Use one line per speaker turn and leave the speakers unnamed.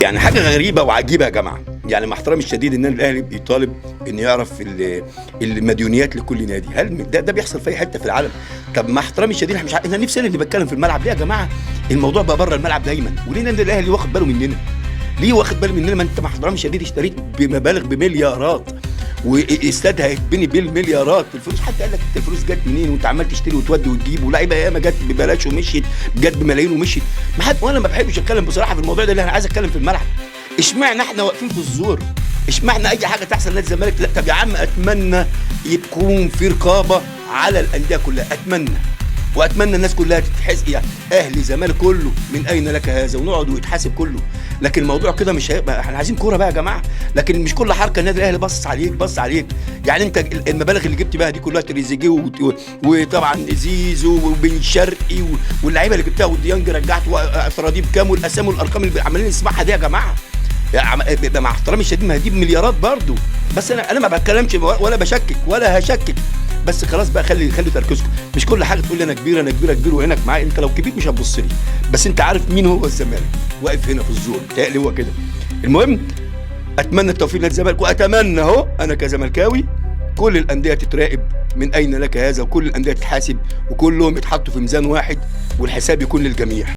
يعني حاجه غريبه وعجيبه يا جماعه، يعني مع احترامي الشديد النادي الاهلي بيطالب ان يعرف المديونيات لكل نادي. هل ده بيحصل في اي حته في العالم؟ طب مع احترامي الشديد احنا مش انا نفسي انا اللي بتكلم في الملعب. ليه يا جماعه الموضوع بقى بره الملعب دايما؟ وليه النادي الاهلي واخد باله مننا؟ ليه واخد باله مننا؟ ما انت مع احترامي الشديد اشتريت بمبالغ بمليارات، واستاد هيتبني بالمليارات. الفلوس حتى قال لك انت الفلوس جت منين وانت عمال تشتري وتودي وتجيب، ولاعيبه ياما جت ببلاش ومشيت، جت بملايين ومشيت. ما حد، وانا ما بحبش اتكلم بصراحه في الموضوع ده، اللي انا عايز اتكلم في الملعب. اشمعنى احنا واقفين في الزور؟ اشمعنى اي حاجه تحصل نادي الزمالك لا؟ طب يا عم اتمنى يكون في رقابه على الانديه كلها، اتمنى واتمنى الناس كلها تتحاسب، يعني اهلي زمالك كله من اين لك هذا، ونقعد ويتحاسب كله. لكن الموضوع كده مش هيبقى، احنا عايزين كوره بقى يا جماعه. لكن مش كل حركه النادي الاهلي بص عليك. يعني انت المبالغ اللي جبت بيها دي كلها، تريزيجيه وطبعا زيزو وبن شرقي واللعيبه اللي جبتها وديانج رجعت واعتراضي بكام، والاسامي والارقام اللي عمالين نسمعها دي يا جماعه، يعني مع احترامي الشديد ما هجيب مليارات برضو. بس انا ما بتكلمش ولا بشكك ولا هشكك، بس خلاص بقى خلي تركيزكم. مش كل حاجه تقول لي انا كبير وعينك معايا. انت لو كبير مش هتبص لي، بس انت عارف مين هو الزمالك واقف هنا في الزور، تقلي هو كده. المهم اتمنى التوفيق لنادي الزمالك، واتمنى اهو انا كزملكاوي كل الانديه تتراقب من اين لك هذا، وكل الانديه تتحاسب، وكلهم يتحطوا في ميزان واحد، والحساب يكون للجميع.